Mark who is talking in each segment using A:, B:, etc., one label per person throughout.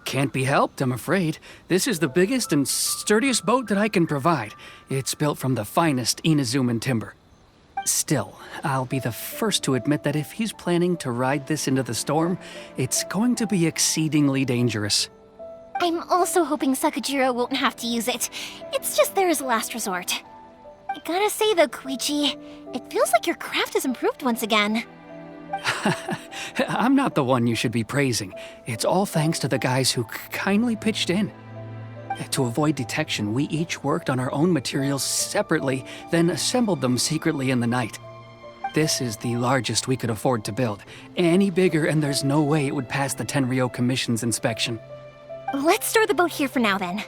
A: Can't be helped, I'm afraid. This is the biggest and sturdiest boat that I can provide. It's built from the finest Inazuman timber. Still, I'll be the first to admit that if he's planning to ride this into the storm, it's going to be exceedingly dangerous.
B: I'm also hoping Sakajiro won't have to use it. It's just there as a last resort. I gotta say though, Koichi, it feels like your craft has improved once again.
A: I'm not the one you should be praising. It's all thanks to the guys who kindly pitched in. To avoid detection, we each worked on our own materials separately, then assembled them secretly in the night. This is the largest we could afford to build. Any bigger and there's no way it would pass the Tenryou Commission's inspection.
B: Let's store the boat here for now then.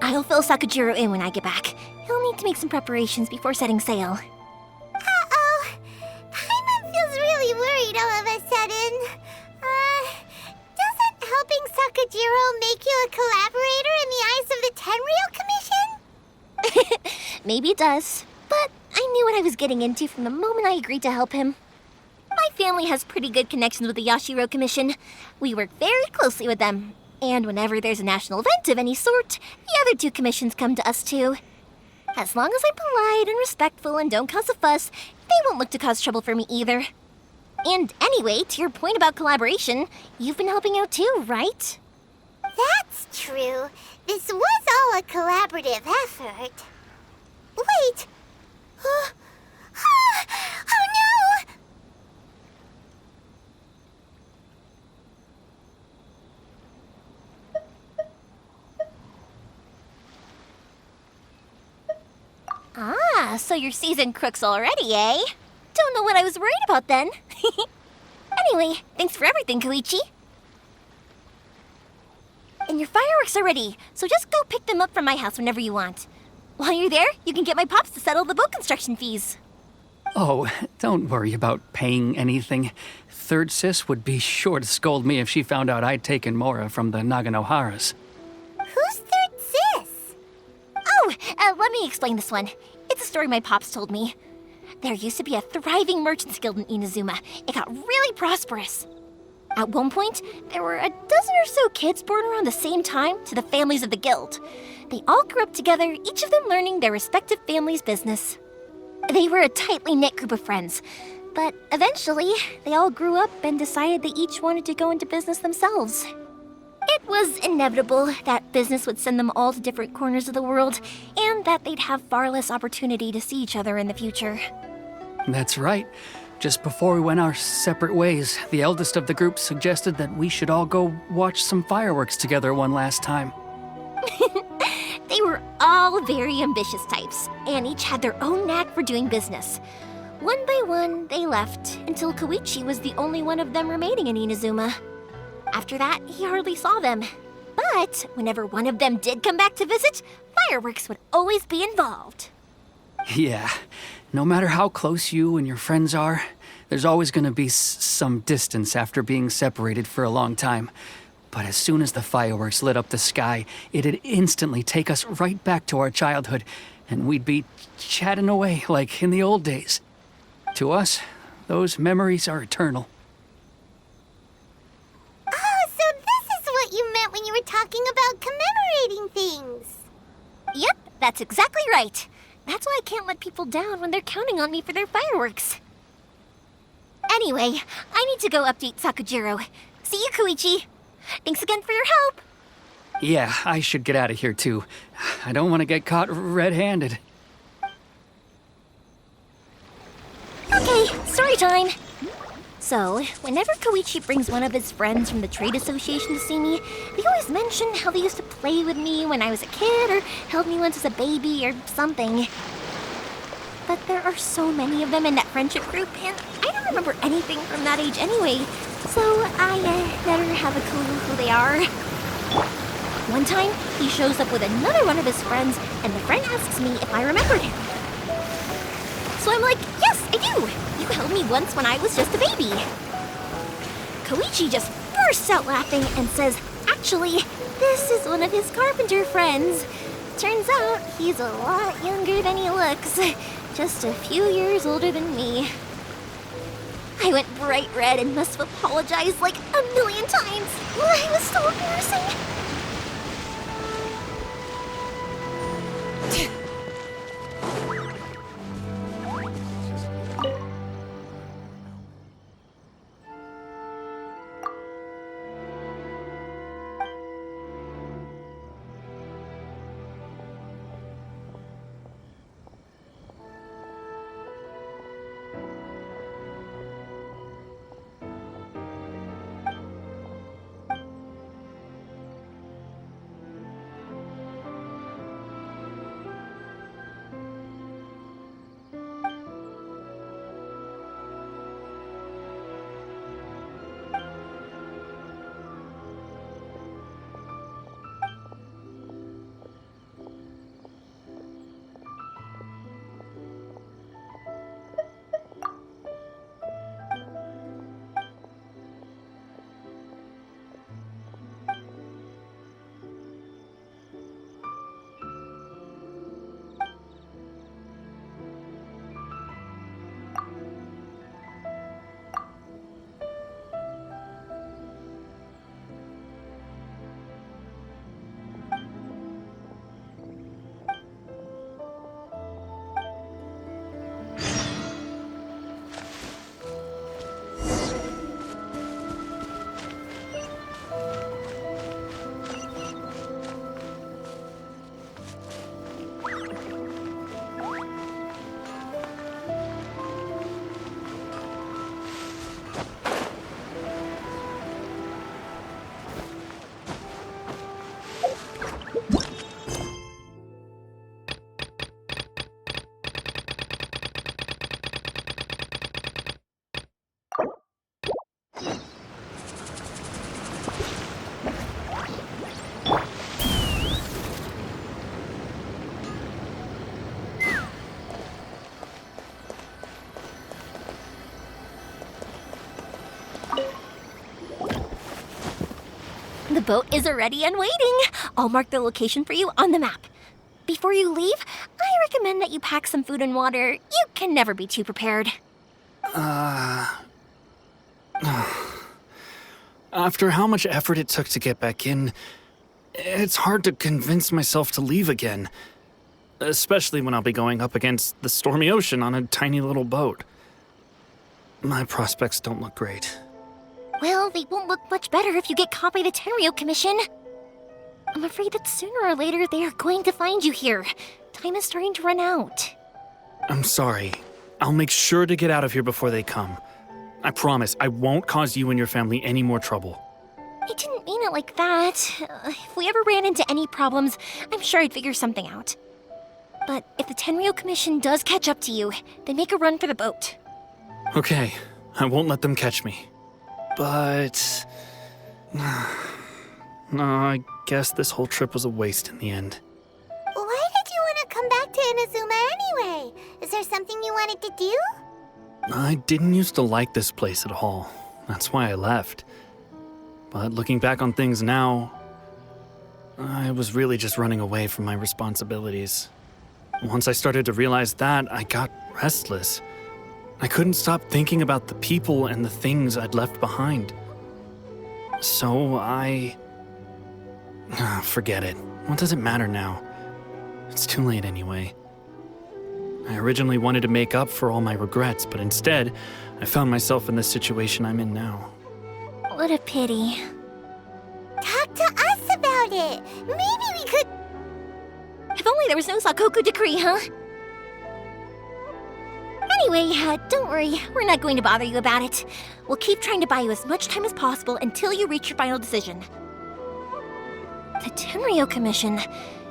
B: I'll fill Sakajiro in when I get back. He'll need to make some preparations before setting sail.
C: Uh-oh. Paimon feels really worried all of a sudden. Doesn't helping Sakajiro make you a collaborator in the eyes of the Tenryou Commission?
B: Maybe it does, but I knew what I was getting into from the moment I agreed to help him. My family has pretty good connections with the Yashiro Commission. We work very closely with them. And whenever there's a national event of any sort, the other two commissions come to us too. As long as I'm polite and respectful and don't cause a fuss, they won't look to cause trouble for me either. And anyway, to your point about collaboration, you've been helping out too, right?
C: That's true. This was all a collaborative effort. Wait! Oh no!
B: Ah, so you're seasoned crooks already, eh? Don't know what I was worried about then. Anyway, thanks for everything, Koichi. And your fireworks are ready, so just go pick them up from my house whenever you want. While you're there, you can get my pops to settle the boat construction fees.
A: Oh, don't worry about paying anything. Third Sis would be sure to scold me if she found out I'd taken Mora from the Naganoharas.
C: Who's Third Sis?
B: Oh, let me explain this one. It's a story my pops told me. There used to be a thriving merchants guild in Inazuma. It got really prosperous. At one point, there were a dozen or so kids born around the same time to the families of the guild. They all grew up together, each of them learning their respective family's business. They were a tightly knit group of friends, but eventually, they all grew up and decided they each wanted to go into business themselves. It was inevitable that business would send them all to different corners of the world, and that they'd have far less opportunity to see each other in the future.
A: That's right. Just before we went our separate ways, the eldest of the group suggested that we should all go watch some fireworks together one last time.
B: They were all very ambitious types, and each had their own knack for doing business. One by one, they left, until Koichi was the only one of them remaining in Inazuma. After that, he hardly saw them. But whenever one of them did come back to visit, fireworks would always be involved.
A: Yeah, no matter how close you and your friends are, there's always going to be some distance after being separated for a long time. But as soon as the fireworks lit up the sky, it'd instantly take us right back to our childhood, and we'd be chatting away like in the old days. To us, those memories are eternal.
C: Oh, so this is what you meant when you were talking about commemorating things.
B: Yep, that's exactly right. That's why I can't let people down when they're counting on me for their fireworks. Anyway, I need to go update Sakajiro. See you, Koichi. Thanks again for your help.
A: Yeah, I should get out of here too. I don't want to get caught red-handed.
B: Okay, story time. So, whenever Koichi brings one of his friends from the trade association to see me, they always mention how they used to play with me when I was a kid or held me once as a baby or something. But there are so many of them in that friendship group, and I don't remember anything from that age anyway, so I never have a clue who they are. One time, he shows up with another one of his friends, and the friend asks me if I remembered him. So I'm like, yes, I do! You held me once when I was just a baby. Koichi just bursts out laughing and says, actually, this is one of his carpenter friends. Turns out he's a lot younger than he looks. Just a few years older than me. I went bright red and must have apologized like a million times. It was so embarrassing. The boat is ready and waiting. I'll mark the location for you on the map. Before you leave, I recommend that you pack some food and water. You can never be too prepared.
A: After how much effort it took to get back in, it's hard to convince myself to leave again. Especially when I'll be going up against the stormy ocean on a tiny little boat. My prospects don't look great.
B: Well, they won't look much better if you get caught by the Tenryou Commission. I'm afraid that sooner or later they are going to find you here. Time is starting to run out.
A: I'm sorry. I'll make sure to get out of here before they come. I promise I won't cause you and your family any more trouble.
B: I didn't mean it like that. If we ever ran into any problems, I'm sure I'd figure something out. But if the Tenryou Commission does catch up to you, then make a run for the boat.
A: Okay, I won't let them catch me. But... no, I guess this whole trip was a waste in the end.
C: Why did you want to come back to Inazuma anyway? Is there something you wanted to do?
A: I didn't used to like this place at all. That's why I left. But looking back on things now, I was really just running away from my responsibilities. Once I started to realize that, I got restless. I couldn't stop thinking about the people and the things I'd left behind. So forget it. What does it matter now? It's too late anyway. I originally wanted to make up for all my regrets, but instead, I found myself in the situation I'm in now.
B: What a pity.
C: Talk to us about it. Maybe we could...
B: If only there was no Sakoku decree, huh? Anyway, don't worry. We're not going to bother you about it. We'll keep trying to buy you as much time as possible until you reach your final decision. The Tenryou Commission.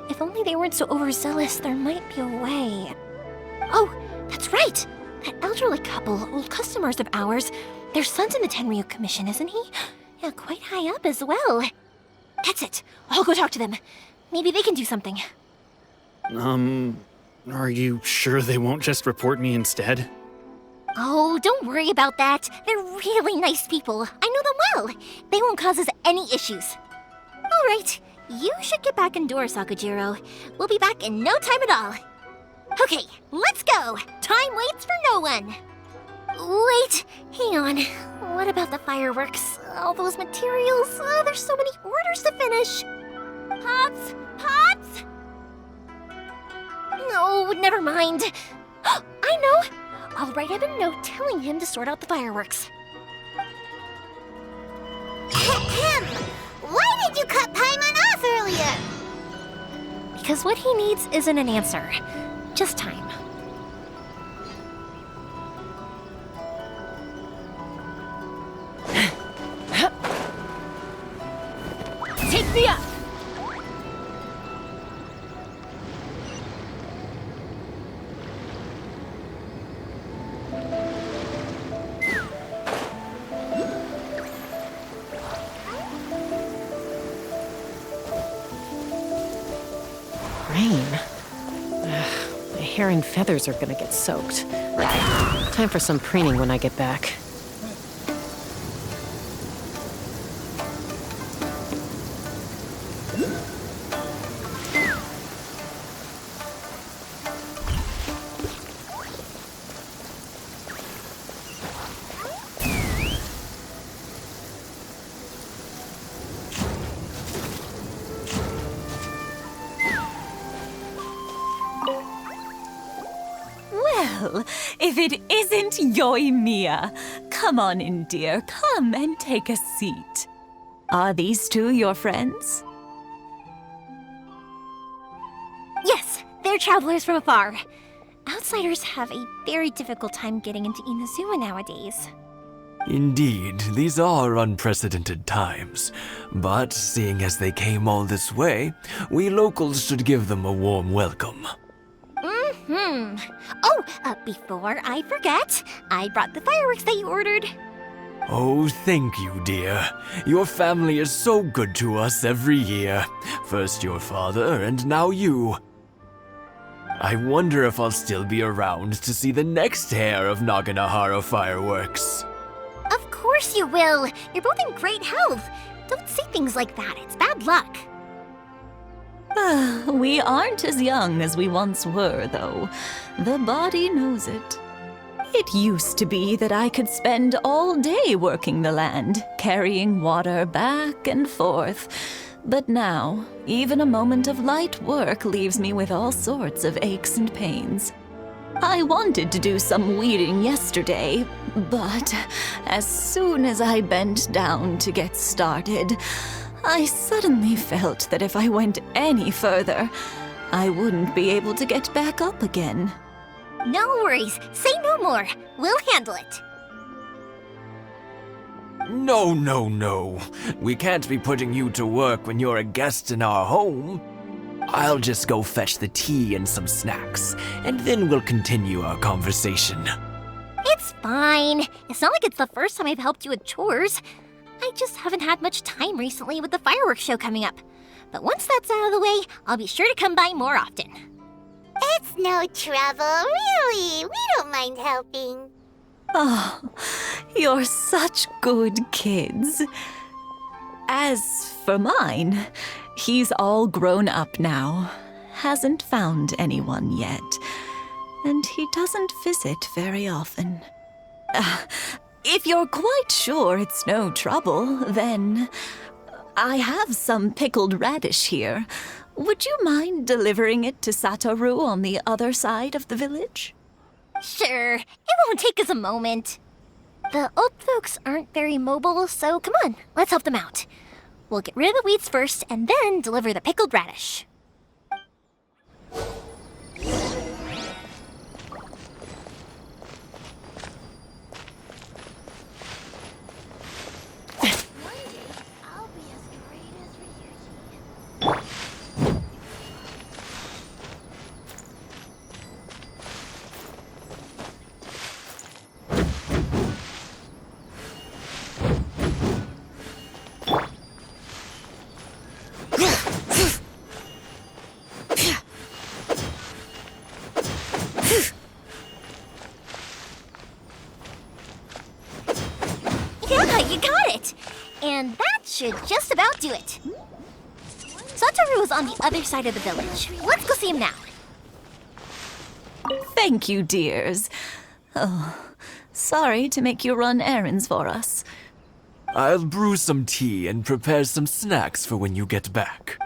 B: If only they weren't so overzealous, there might be a way. Oh, that's right! That elderly couple, old customers of ours, their son's in the Tenryou Commission, isn't he? Yeah, quite high up as well. That's it. I'll go talk to them. Maybe they can do something.
A: Are you sure they won't just report me instead?
B: Oh, don't worry about that. They're really nice people. I know them well. They won't cause us any issues. All right, you should get back indoors, Sakujiro. We'll be back in no time at all. Okay, let's go. Time waits for no one. Wait, hang on. What about the fireworks? All those materials? There's so many orders to finish. Pops? Pops? No, never mind. I know! I'll write him a note telling him to sort out the fireworks.
C: Ahem. Why did you cut Paimon off earlier?
B: Because what he needs isn't an answer, just time. Take me up!
D: Rain. My hair and feathers are gonna get soaked. Time for some preening when I get back.
E: Well, if it isn't Yoimiya. Come on in, dear. Come and take a seat. Are these two your friends?
B: Yes, they're travelers from afar. Outsiders have a very difficult time getting into Inazuma nowadays.
F: Indeed, these are unprecedented times. But seeing as they came all this way, we locals should give them a warm welcome.
B: Oh, before I forget, I brought the fireworks that you ordered.
F: Oh, thank you, dear. Your family is so good to us every year. First your father, and now you. I wonder if I'll still be around to see the next hair of Naganahara fireworks.
B: Of course you will. You're both in great health. Don't say things like that. It's bad luck.
E: We aren't as young as we once were, though. The body knows it. It used to be that I could spend all day working the land, carrying water back and forth. But now, even a moment of light work leaves me with all sorts of aches and pains. I wanted to do some weeding yesterday, but as soon as I bent down to get started, I suddenly felt that if I went any further, I wouldn't be able to get back up again.
B: No worries. Say no more. We'll handle it.
F: No, no, no. We can't be putting you to work when you're a guest in our home. I'll just go fetch the tea and some snacks, and then we'll continue our conversation.
B: It's fine. It's not like it's the first time I've helped you with chores. I just haven't had much time recently with the fireworks show coming up. But once that's out of the way, I'll be sure to come by more often.
C: It's no trouble, really. We don't mind helping.
E: Oh, you're such good kids. As for mine, he's all grown up now. Hasn't found anyone yet. And he doesn't visit very often. If you're quite sure it's no trouble, then I have some pickled radish here. Would you mind delivering it to Satoru on the other side of the village?
B: Sure, it won't take us a moment. The old folks aren't very mobile, so come on, let's help them out. We'll get rid of the weeds first and then deliver the pickled radish. Yeah, you got it! And that should just about do it. Satoru is on the other side of the village. Let's go see him now.
E: Thank you, dears. Oh, Sorry to make you run errands for us.
F: I'll brew some tea and prepare some snacks for when you get back.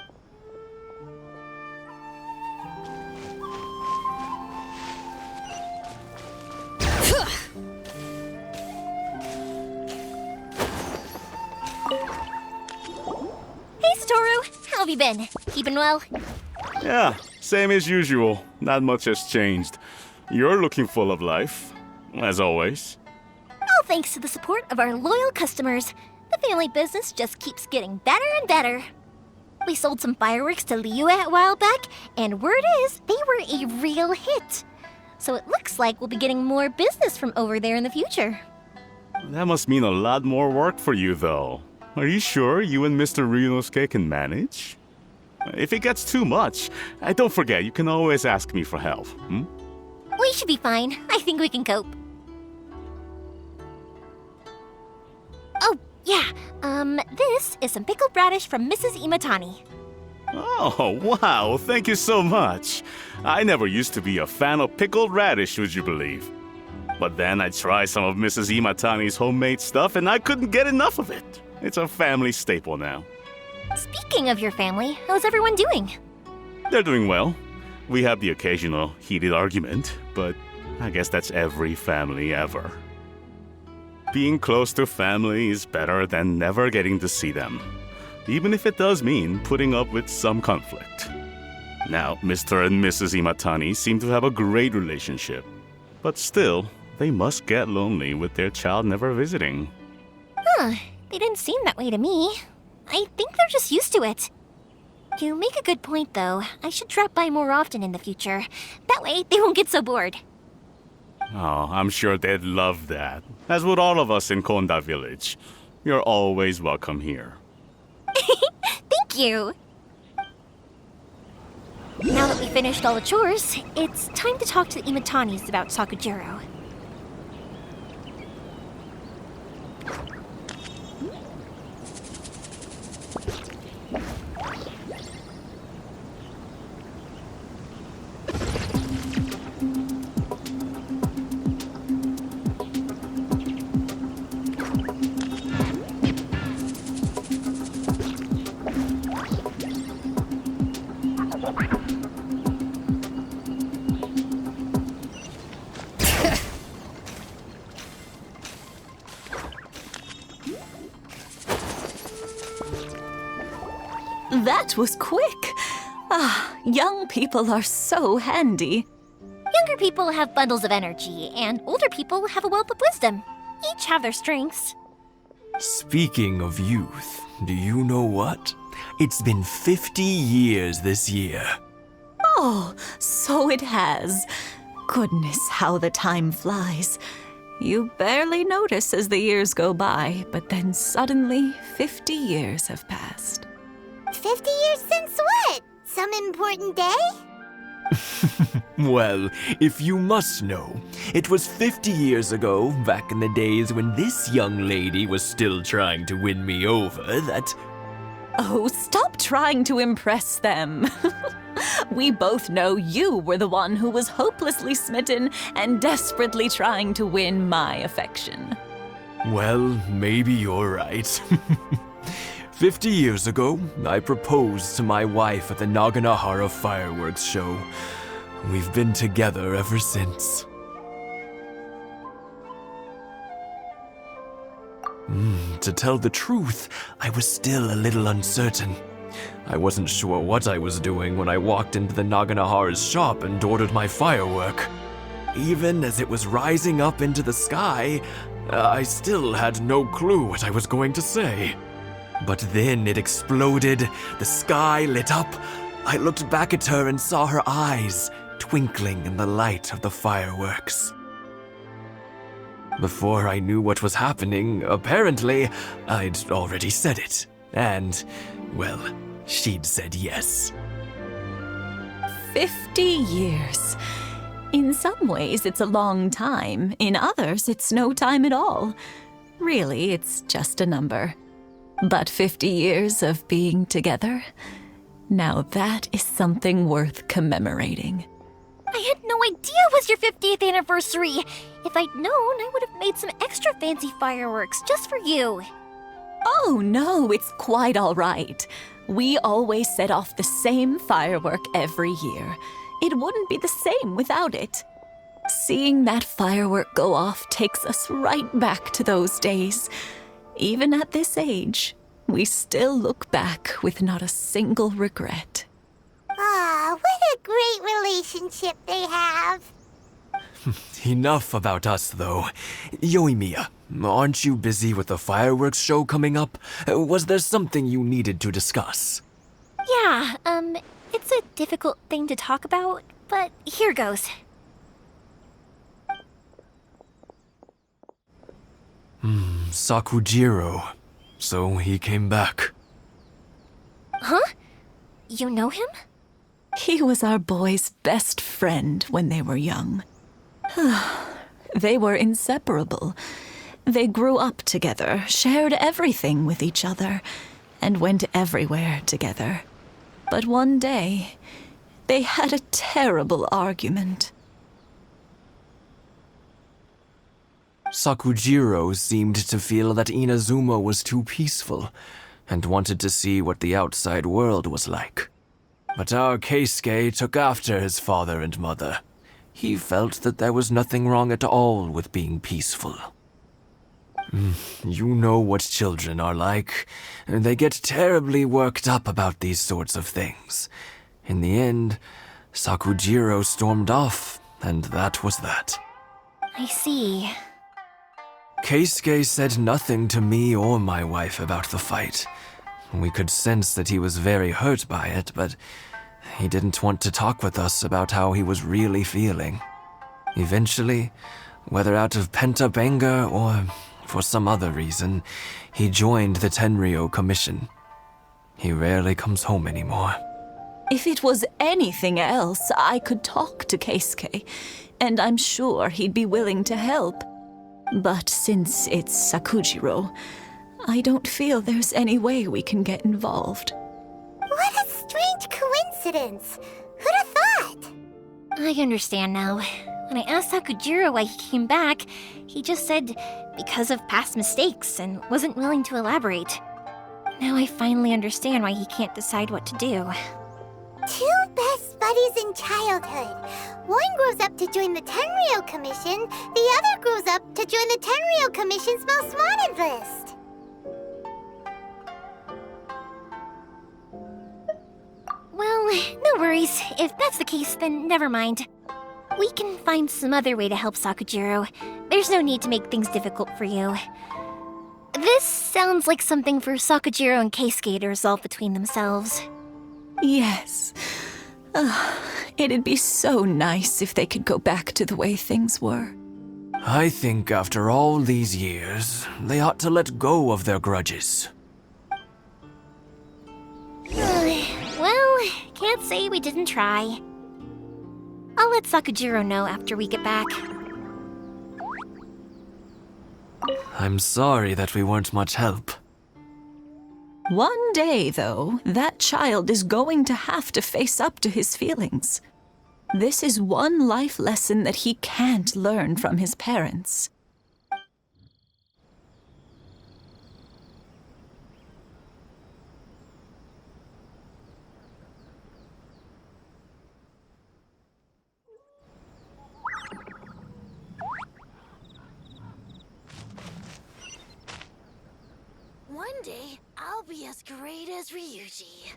B: Hey, Satoru. How have you been? Keeping well?
G: Yeah, same as usual. Not much has changed. You're looking full of life, as always.
B: All thanks to the support of our loyal customers. The family business just keeps getting better and better. We sold some fireworks to Liu a while back, and word is they were a real hit. So it looks like we'll be getting more business from over there in the future.
G: That must mean a lot more work for you, though. Are you sure you and Mr. Ryunosuke can manage? If it gets too much, don't forget, you can always ask me for help.
B: We should be fine. I think we can cope. Oh, yeah. This is some pickled radish from Mrs. Imatani.
G: Oh, wow, thank you so much. I never used to be a fan of pickled radish, would you believe? But then I tried some of Mrs. Imatani's homemade stuff and I couldn't get enough of it. It's a family staple now.
B: Speaking of your family, how's everyone doing?
G: They're doing well. We have the occasional heated argument, but I guess that's every family ever. Being close to family is better than never getting to see them, even if it does mean putting up with some conflict. Now, Mr. and Mrs. Imatani seem to have a great relationship, but still, they must get lonely with their child never visiting.
B: Huh, they didn't seem that way to me. I think they're just used to it. You make a good point, though. I should drop by more often in the future. That way, they won't get so bored.
G: Oh, I'm sure they'd love that, as would all of us in Konda Village. You're always welcome here.
B: Thank you! Now that we finished all the chores, it's time to talk to the Imatanis about Sakujiro.
E: That was quick. Young people are so handy.
B: Younger people have bundles of energy, and older people have a wealth of wisdom. Each have their strengths.
F: Speaking of youth, do you know what? It's been 50 years this year.
E: Oh, so it has. Goodness, how the time flies. You barely notice as the years go by, but then suddenly 50 years have passed.
C: 50 years since what? Some important day?
F: Well, if you must know, it was 50 years ago, back in the days when this young lady was still trying to win me over, that...
E: Oh, stop trying to impress them. We both know you were the one who was hopelessly smitten and desperately trying to win my affection.
F: Well, maybe you're right. 50 years ago, I proposed to my wife at the Naganahara fireworks show. We've been together ever since. To tell the truth, I was still a little uncertain. I wasn't sure what I was doing when I walked into the Naganahara's shop and ordered my firework. Even as it was rising up into the sky, I still had no clue what I was going to say. But then it exploded, the sky lit up. I looked back at her and saw her eyes twinkling in the light of the fireworks. Before I knew what was happening, apparently, I'd already said it. And, well, she'd said yes.
E: 50 years. In some ways, it's a long time. In others, it's no time at all. Really, it's just a number. But 50 years of being together, now that is something worth commemorating.
B: I had no idea it was your 50th anniversary. If I'd known, I would have made some extra fancy fireworks just for you.
E: Oh, no, it's quite all right. We always set off the same firework every year. It wouldn't be the same without it. Seeing that firework go off takes us right back to those days. Even at this age, we still look back with not a single regret.
C: Ah, what a great relationship they have.
F: Enough about us, though. Yoimiya, aren't you busy with the fireworks show coming up? Was there something you needed to discuss?
B: Yeah, it's a difficult thing to talk about, but here goes.
F: Sakujiro. So he came back.
B: Huh? You know him?
E: He was our boys' best friend when they were young. They were inseparable. They grew up together, shared everything with each other, and went everywhere together. But one day, they had a terrible argument.
F: Sakujiro seemed to feel that Inazuma was too peaceful, and wanted to see what the outside world was like. But our Keisuke took after his father and mother. He felt that there was nothing wrong at all with being peaceful. You know what children are like. They get terribly worked up about these sorts of things. In the end, Sakujiro stormed off, and that was that.
B: I see.
F: Keisuke said nothing to me or my wife about the fight. We could sense that he was very hurt by it, but he didn't want to talk with us about how he was really feeling. Eventually, whether out of pent-up anger or for some other reason, he joined the Tenryou Commission. He rarely comes home anymore.
E: If it was anything else, I could talk to Keisuke, and I'm sure he'd be willing to help. But since it's Sakujiro, I don't feel there's any way we can get involved.
C: What a strange coincidence. Who'd have thought?
B: I understand now. When I asked Sakujiro why he came back, he just said because of past mistakes and wasn't willing to elaborate. Now I finally understand why he can't decide what to do.
C: Two best buddies in childhood. One grows up to join the Tenryou Commission, the other grows up to join the Tenryou Commission's most wanted list.
B: Well, no worries. If that's the case, then never mind. We can find some other way to help Sakujiro. There's no need to make things difficult for you. This sounds like something for Sakujiro and Keisuke to resolve between themselves.
E: Yes. It'd be so nice if they could go back to the way things were.
F: I think after all these years, they ought to let go of their grudges.
B: Well, can't say we didn't try. I'll let Sakujiro know after we get back.
F: I'm sorry that we weren't much help.
E: One day, though, that child is going to have to face up to his feelings. This is one life lesson that he can't learn from his parents.
H: One day, I'll be as great as Ryuji.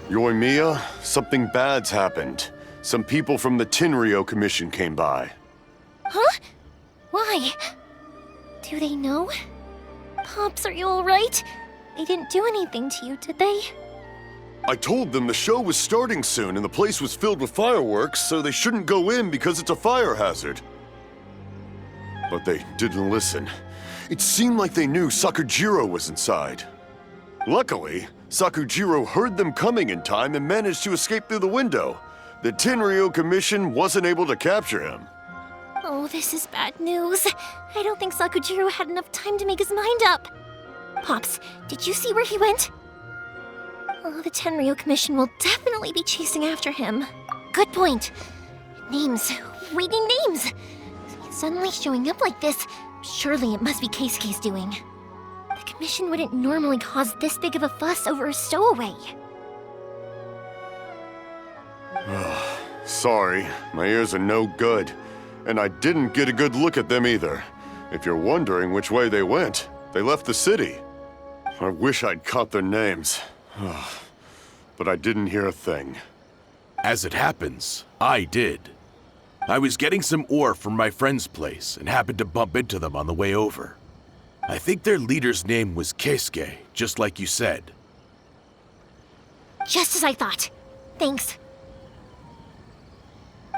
I: Yoimiya, something bad's happened. Some people from the Tenryou Commission came by.
B: Huh? Why? Do they know? Pops, are you alright? They didn't do anything to you, did they?
I: I told them the show was starting soon and the place was filled with fireworks, so they shouldn't go in because it's a fire hazard. But they didn't listen. It seemed like they knew Sakujiro was inside. Luckily, Sakujiro heard them coming in time and managed to escape through the window. The Tenryou Commission wasn't able to capture him.
B: Oh, this is bad news. I don't think Sakujiro had enough time to make his mind up. Pops, did you see where he went? Oh, the Tenryou Commission will definitely be chasing after him. Good point. Names. We need names. Suddenly showing up like this, surely it must be Keisuke's doing. The Commission wouldn't normally cause this big of a fuss over a stowaway.
I: Sorry, my ears are no good. And I didn't get a good look at them either. If you're wondering which way they went, they left the city. I wish I'd caught their names. But I didn't hear a thing.
J: As it happens, I did. I was getting some ore from my friend's place and happened to bump into them on the way over. I think their leader's name was Keisuke, just like you said.
B: Just as I thought. Thanks.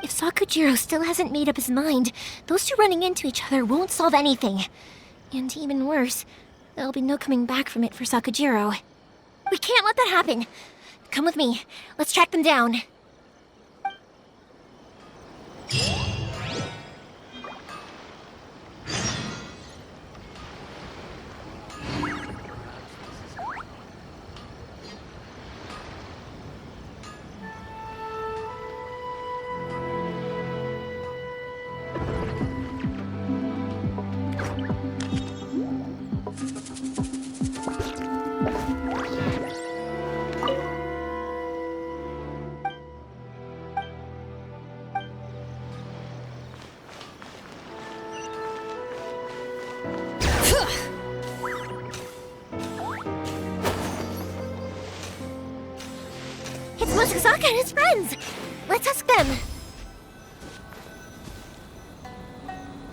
B: If Sakujiro still hasn't made up his mind, those two running into each other won't solve anything. And even worse, there'll be no coming back from it for Sakujiro. We can't let that happen. Come with me. Let's track them down. It's Mochizaka and his friends! Let's ask them!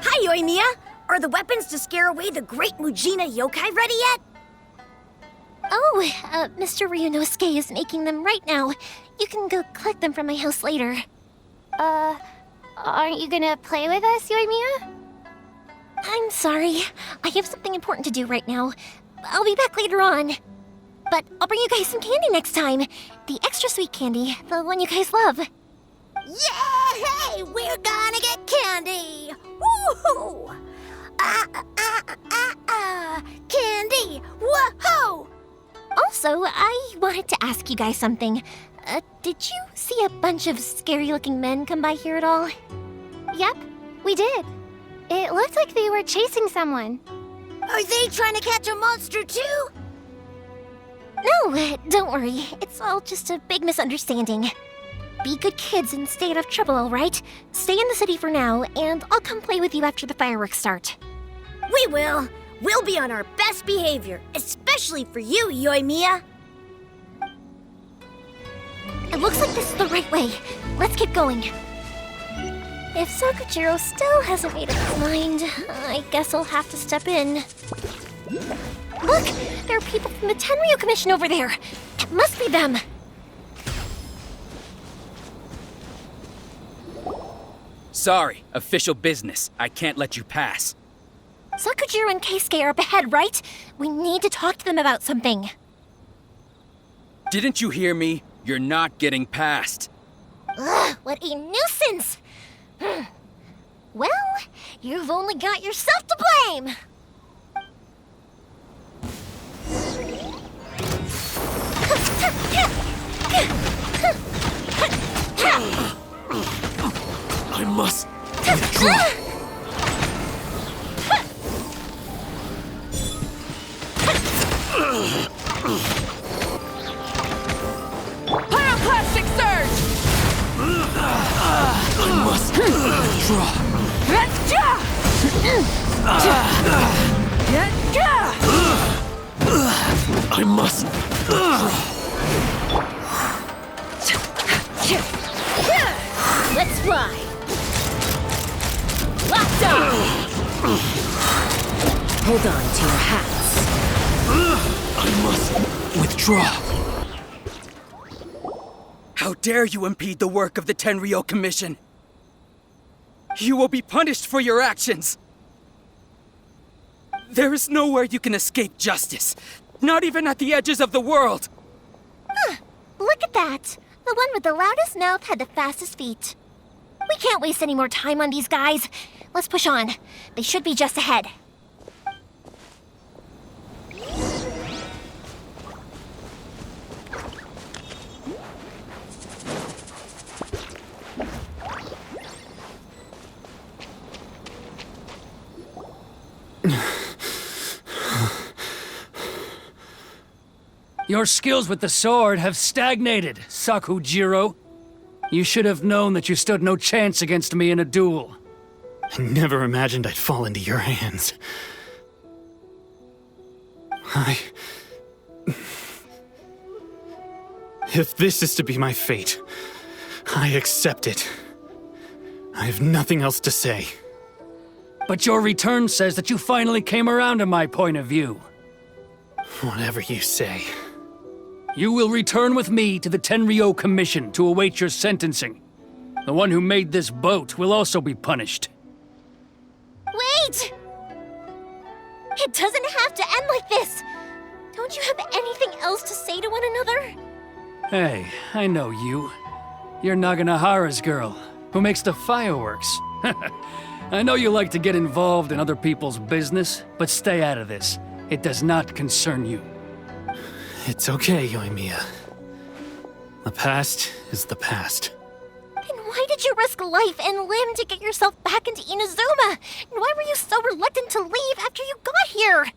H: Hi, Yoimiya! Are the weapons to scare away the great Mujina yokai ready yet?
B: Oh, Mr. Ryunosuke is making them right now. You can go collect them from my house later.
C: Aren't you gonna play with us, Yoimiya?
B: I'm sorry. I have something important to do right now. I'll be back later on. But I'll bring you guys some candy next time. The extra sweet candy, the one you guys love.
H: Yay! We're gonna get candy! Woohoo! Candy! Whoa!
B: Also, I wanted to ask you guys something. Did you see a bunch of scary-looking men come by here at all?
C: Yep, we did. It looked like they were chasing someone.
H: Are they trying to catch a monster too?
B: No, don't worry. It's all just a big misunderstanding. Be good kids and stay out of trouble, all right? Stay in the city for now, and I'll come play with you after the fireworks start.
H: We will. We'll be on our best behavior, especially for you, Yoimiya.
B: It looks like this is the right way. Let's keep going. If Sakujiro still hasn't made up his mind, I guess I'll have to step in. Look! There are people from the Tenryou Commission over there! It must be them!
K: Sorry, official business. I can't let you pass.
B: Sakujiro and Keisuke are up ahead, right? We need to talk to them about something.
K: Didn't you hear me? You're not getting past.
B: Ugh, what a nuisance! Well, you've only got yourself to blame!
J: I must withdraw.
E: Pyroclastic surge!
J: I must withdraw. I must withdraw.
H: fly! Locked on!
D: Hold on to your hats.
K: I must withdraw. How dare you impede the work of the Tenryou Commission? You will be punished for your actions. There is nowhere you can escape justice. Not even at the edges of the world.
B: Look at that. The one with the loudest mouth had the fastest feet. We can't waste any more time on these guys. Let's push on. They should be just ahead.
A: Your skills with the sword have stagnated, Sakujiro. You should have known that you stood no chance against me in a duel.
L: I never imagined I'd fall into your hands. If this is to be my fate, I accept it. I have nothing else to say.
A: But your return says that you finally came around to my point of view.
L: Whatever you say.
A: You will return with me to the Tenryou Commission to await your sentencing. The one who made this boat will also be punished.
B: Wait! It doesn't have to end like this! Don't you have anything else to say to one another?
A: Hey, I know you. You're Naganahara's girl, who makes the fireworks. I know you like to get involved in other people's business, but stay out of this. It does not concern you.
L: It's okay, Yoimiya. The past is the past.
B: Then why did you risk life and limb to get yourself back into Inazuma? And why were you so reluctant to leave after you got here?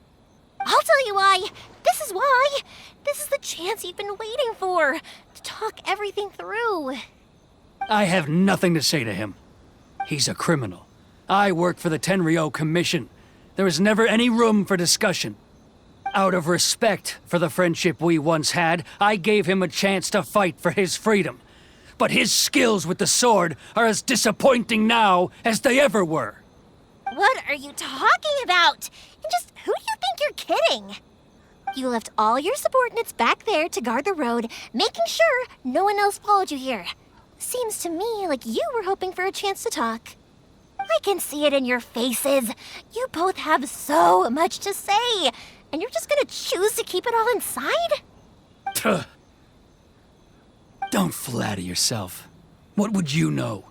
B: I'll tell you why. This is why. This is the chance you've been waiting for. To talk everything through.
A: I have nothing to say to him. He's a criminal. I work for the Tenryou Commission. There is never any room for discussion. Out of respect for the friendship we once had, I gave him a chance to fight for his freedom. But his skills with the sword are as disappointing now as they ever were.
B: What are you talking about? And just who do you think you're kidding? You left all your subordinates back there to guard the road, making sure no one else followed you here. Seems to me like you were hoping for a chance to talk. I can see it in your faces. You both have so much to say, and you're just gonna choose to keep it all inside?
A: Tuh. Don't flatter yourself. What would you know?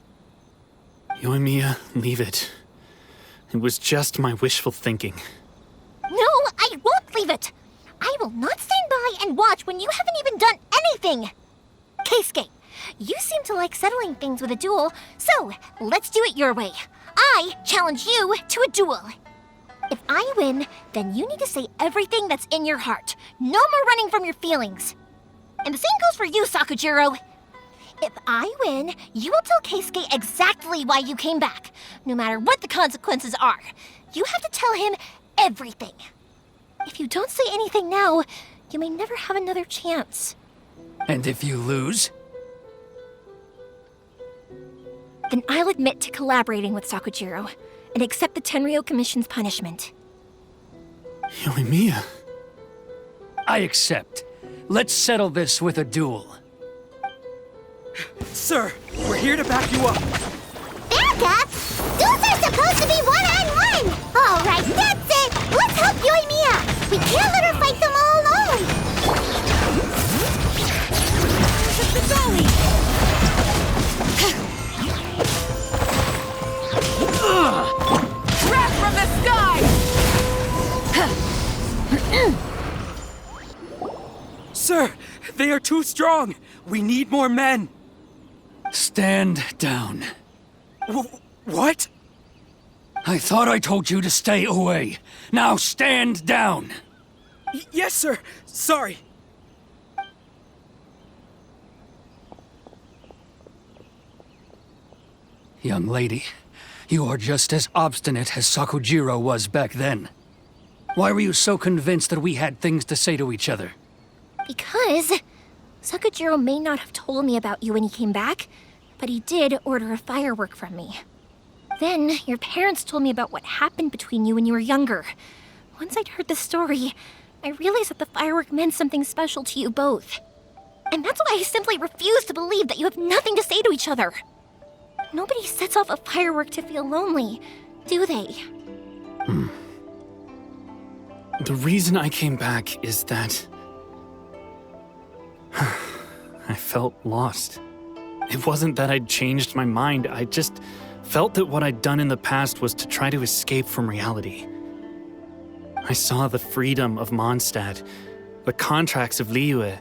L: Yoimiya, leave it. It was just my wishful thinking.
B: No, I won't leave it. I will not stand by and watch when you haven't even done anything. Keisuke, you seem to like settling things with a duel, so let's do it your way. I challenge you to a duel. If I win, then you need to say everything that's in your heart. No more running from your feelings. And the same goes for you, Sakujiro. If I win, you will tell Keisuke exactly why you came back, no matter what the consequences are. You have to tell him everything. If you don't say anything now, you may never have another chance.
A: And if you lose?
B: Then I'll admit to collaborating with Sakujiro and accept the Tenryou Commission's punishment.
L: Yoimiya.
A: I accept. Let's settle this with a duel.
K: Sir, we're here to back you up.
C: Back up? Duels are supposed to be one-on-one! Alright, that's it! Let's help Yoimiya! We can't let her fight them all alone!
H: The dolly! Wrath from the sky!
K: Sir, they are too strong. We need more men.
A: Stand down.
K: What?
A: I thought I told you to stay away. Now stand down.
K: Yes, sir. Sorry.
A: Young lady, you are just as obstinate as Sakujiro was back then. Why were you so convinced that we had things to say to each other?
B: Because Sakujiro may not have told me about you when he came back, but he did order a firework from me. Then, your parents told me about what happened between you when you were younger. Once I'd heard the story, I realized that the firework meant something special to you both. And that's why I simply refuse to believe that you have nothing to say to each other. Nobody sets off a firework to feel lonely, do they?
L: The reason I came back is that I felt lost. It wasn't that I'd changed my mind, I just felt that what I'd done in the past was to try to escape from reality. I saw the freedom of Mondstadt, the contracts of Liyue,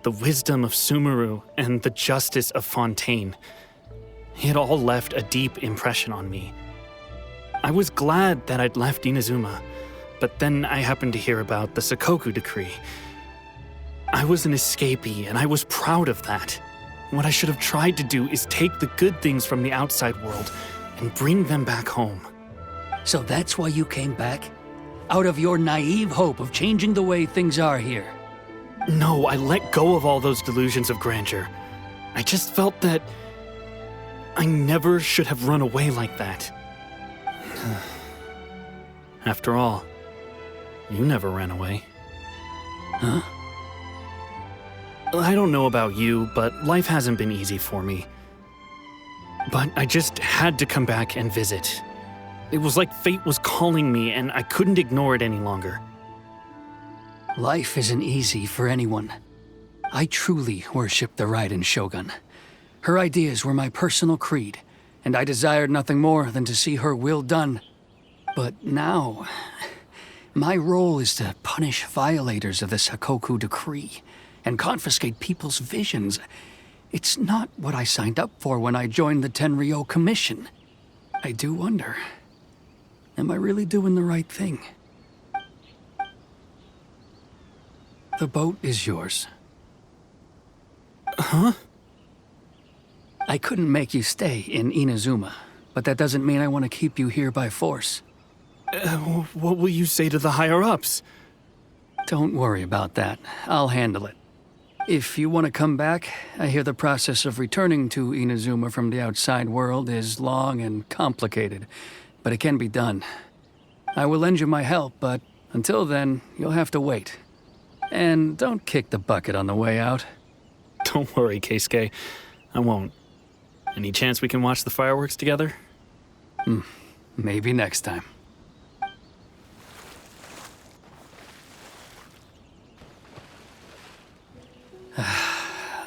L: the wisdom of Sumeru, and the justice of Fontaine. It all left a deep impression on me. I was glad that I'd left Inazuma, but then I happened to hear about the Sakoku decree. I was an escapee, and I was proud of that. What I should have tried to do is take the good things from the outside world and bring them back home.
A: So that's why you came back? Out of your naive hope of changing the way things are here?
L: No, I let go of all those delusions of grandeur. I just felt that I never should have run away like that. After all, you never ran away.
A: Huh?
L: I don't know about you, but life hasn't been easy for me. But I just had to come back and visit. It was like fate was calling me, and I couldn't ignore it any longer.
A: Life isn't easy for anyone. I truly worship the Raiden Shogun. Her ideas were my personal creed, and I desired nothing more than to see her will done. But now, my role is to punish violators of the Sakoku decree and confiscate people's visions. It's not what I signed up for when I joined the Tenryou Commission. I do wonder, am I really doing the right thing? The boat is yours.
L: Huh?
A: I couldn't make you stay in Inazuma, but that doesn't mean I want to keep you here by force.
L: What will you say to the higher-ups?
A: Don't worry about that. I'll handle it. If you want to come back, I hear the process of returning to Inazuma from the outside world is long and complicated, but it can be done. I will lend you my help, but until then, you'll have to wait. And don't kick the bucket on the way out.
L: Don't worry, Keisuke. I won't. Any chance we can watch the fireworks together?
A: Maybe next time.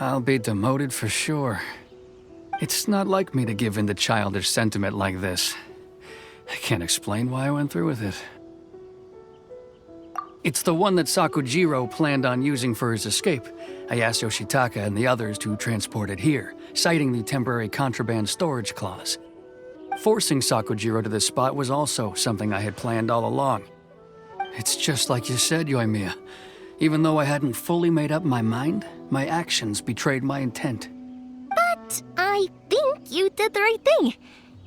A: I'll be demoted for sure. It's not like me to give in to childish sentiment like this. I can't explain why I went through with it. It's the one that Sakujiro planned on using for his escape. I asked Yoshitaka and the others to transport it here, citing the temporary contraband storage clause. Forcing Sakujiro to this spot was also something I had planned all along. It's just like you said, Yoimiya. Even though I hadn't fully made up my mind, my actions betrayed my intent.
B: But I think you did the right thing.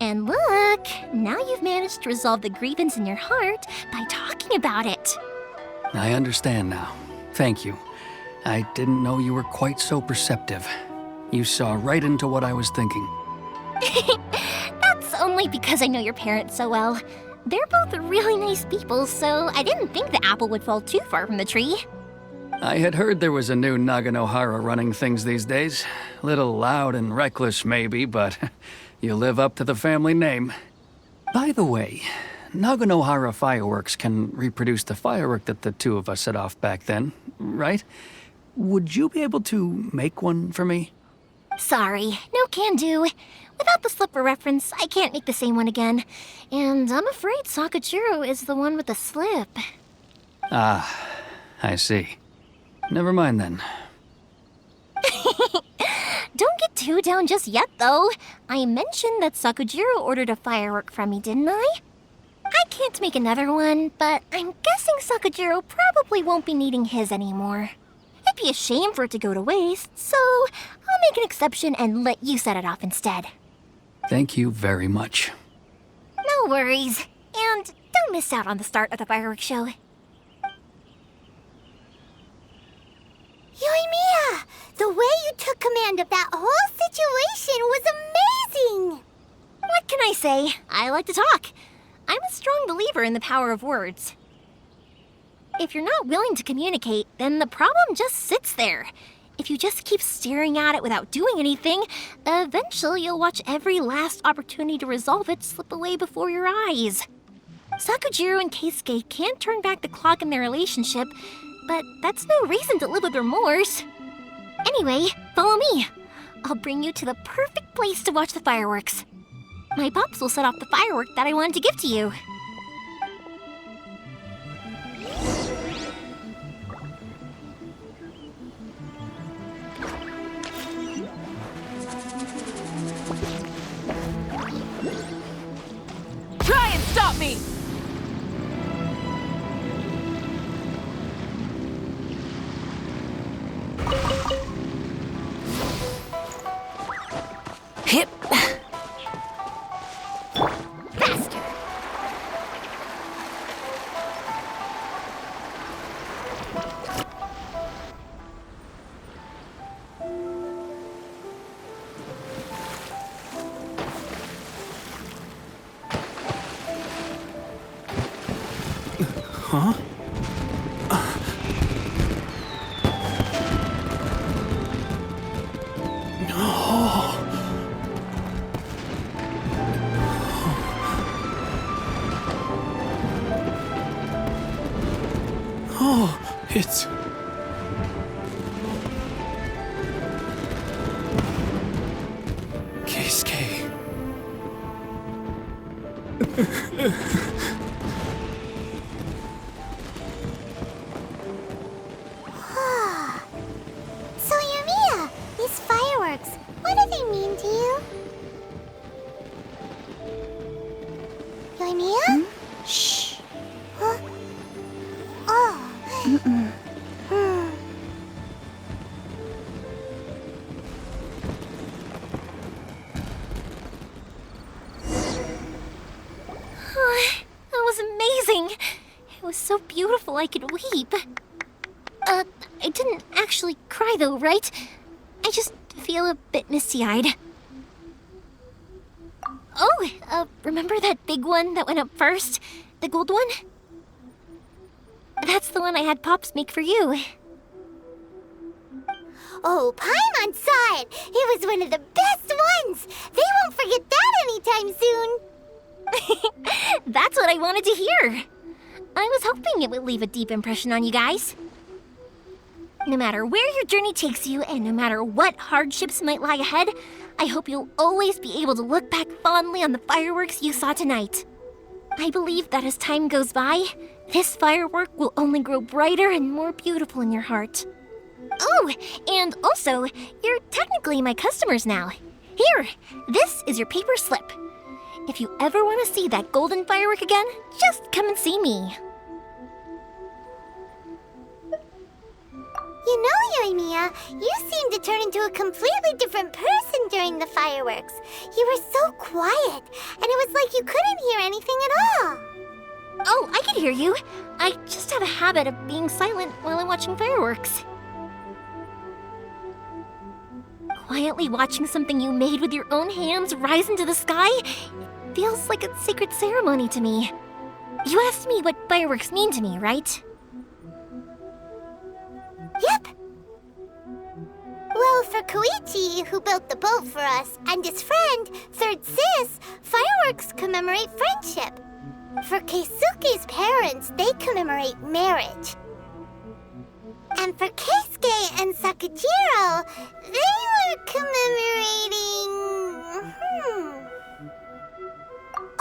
B: And look, now you've managed to resolve the grievance in your heart by talking about it.
A: I understand now. Thank you. I didn't know you were quite so perceptive. You saw right into what I was thinking.
B: That's only because I know your parents so well. They're both really nice people, so I didn't think the apple would fall too far from the tree.
A: I had heard there was a new Naganohara running things these days. Little loud and reckless, maybe, but you live up to the family name. By the way, Naganohara fireworks can reproduce the firework that the two of us set off back then, right? Would you be able to make one for me?
B: Sorry, no can do. Without the slipper reference, I can't make the same one again. And I'm afraid Sakujiro is the one with the slip.
A: Ah, I see. Never mind then.
B: Don't get too down just yet, though. I mentioned that Sakujiro ordered a firework from me, didn't I? I can't make another one, but I'm guessing Sakujiro probably won't be needing his anymore. It'd be a shame for it to go to waste, so I'll make an exception and let you set it off instead.
A: Thank you very much.
B: No worries. And don't miss out on the start of the fireworks show.
C: Yoimiya! The way you you took command of that whole situation was amazing!
B: What can I say? I like to talk. I'm a strong believer in the power of words. If you're not willing to communicate, then the problem just sits there. If you just keep staring at it without doing anything, eventually you'll watch every last opportunity to resolve it slip away before your eyes. Sakujiro and Keisuke can't turn back the clock in their relationship, but that's no reason to live with remorse. Anyway, follow me. I'll bring you to the perfect place to watch the fireworks. My pops will set off the firework that I wanted to give to you.
E: Try and stop me! Hip.
B: Faster!
L: Huh? Oh, it's... Keisuke.
C: So, Yumiya, these fireworks, what do they mean to you? Yumiya? Shh. Huh? Oh.
B: That was amazing. It was so beautiful I could weep. I didn't actually cry though, right? I just feel a bit misty-eyed. Oh, remember that big one that went up first? The gold one? That's the one I had Pops make for you.
C: Oh, Paimon saw it! It was one of the best ones! They won't forget that anytime soon!
B: That's what I wanted to hear. I was hoping it would leave a deep impression on you guys. No matter where your journey takes you, and no matter what hardships might lie ahead, I hope you'll always be able to look back fondly on the fireworks you saw tonight. I believe that as time goes by, this firework will only grow brighter and more beautiful in your heart. Oh, and also, you're technically my customers now. Here, this is your paper slip. If you ever want to see that golden firework again, just come and see me.
C: You know, Yumiya, you seemed to turn into a completely different person during the fireworks. You were so quiet, and it was like you couldn't hear anything at all.
B: Oh, I can hear you. I just have a habit of being silent while I'm watching fireworks. Quietly watching something you made with your own hands rise into the sky feels like a sacred ceremony to me. You asked me what fireworks mean to me, right?
C: Yep. Well, for Koichi, who built the boat for us, and his friend, Third Sis, fireworks commemorate friendship. For Keisuke's parents, they commemorate marriage. And for Keisuke and Sakujiro, they were commemorating...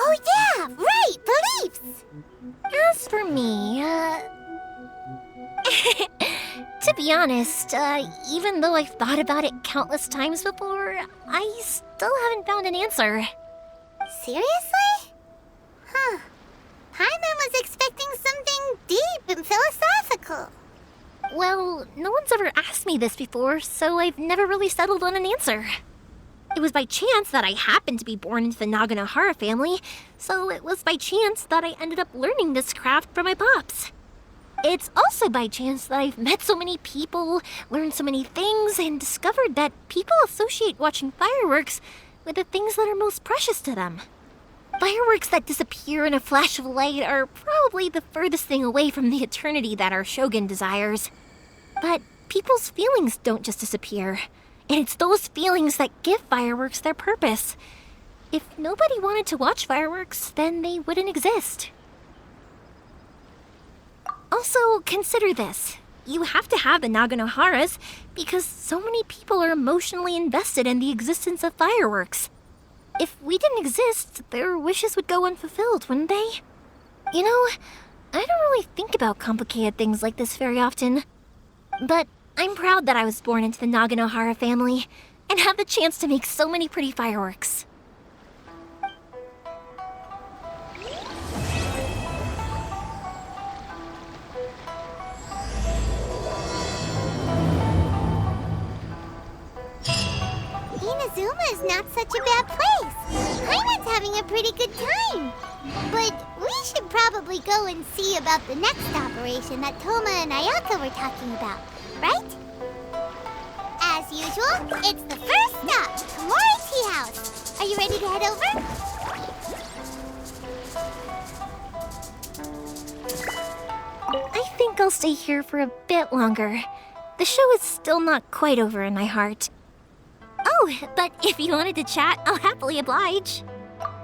C: Oh yeah, right, beliefs!
B: As for me, to be honest, even though I've thought about it countless times before, I still haven't found an answer.
C: Seriously? Huh. Paimon was expecting something deep and philosophical.
B: Well, no one's ever asked me this before, so I've never really settled on an answer. It was by chance that I happened to be born into the Naganohara family, so it was by chance that I ended up learning this craft from my pops. It's also by chance that I've met so many people, learned so many things, and discovered that people associate watching fireworks with the things that are most precious to them. Fireworks that disappear in a flash of light are probably the furthest thing away from the eternity that our shogun desires. But people's feelings don't just disappear, and it's those feelings that give fireworks their purpose. If nobody wanted to watch fireworks, then they wouldn't exist. Also, consider this. You have to have the Naganoharas because so many people are emotionally invested in the existence of fireworks. If we didn't exist, their wishes would go unfulfilled, wouldn't they? You know, I don't really think about complicated things like this very often. But I'm proud that I was born into the Naganohara family and have the chance to make so many pretty fireworks.
C: Inazuma is not such a bad place. Paimon's having a pretty good time. But we should probably go and see about the next operation that Toma and Ayaka were talking about, right? As usual, it's the first stop, Komori Tea House. Are you ready to head over?
B: I think I'll stay here for a bit longer. The show is still not quite over in my heart. Oh, but if you wanted to chat, I'll happily oblige.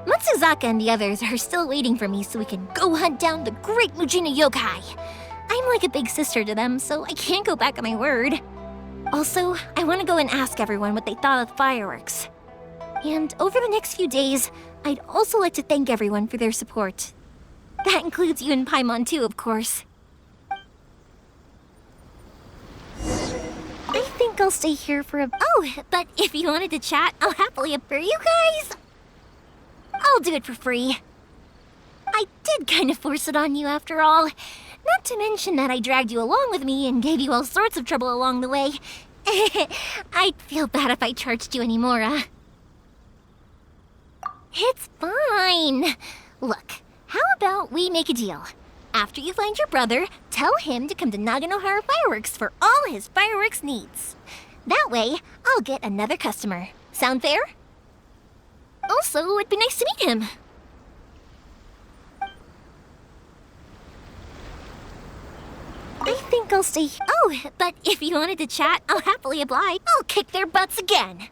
B: Matsuzaka and the others are still waiting for me so we can go hunt down the great Mujina yokai. I'm like a big sister to them, so I can't go back on my word. Also, I want to go and ask everyone what they thought of the fireworks. And over the next few days, I'd also like to thank everyone for their support. That includes you and Paimon too, of course. I think I'll stay here for a... Oh, but if you wanted to chat, I'll happily... For you guys, I'll do it for free. I did kind of force it on you after all. Not to mention that I dragged you along with me and gave you all sorts of trouble along the way. I'd feel bad if I charged you anymore, It's fine. Look, how about we make a deal? After you find your brother, tell him to come to Naganohara Fireworks for all his fireworks needs. That way, I'll get another customer. Sound fair? Also, it'd be nice to meet him. I think I'll stay... Oh, but if you wanted to chat, I'll happily oblige. I'll kick their butts again.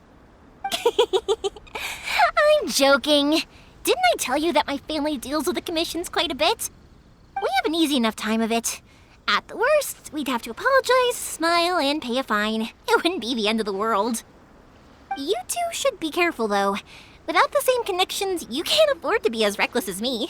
B: I'm joking. Didn't I tell you that my family deals with the commissions quite a bit? We have an easy enough time of it. At the worst, we'd have to apologize, smile, and pay a fine. It wouldn't be the end of the world. You two should be careful, though. Without the same connections, you can't afford to be as reckless as me.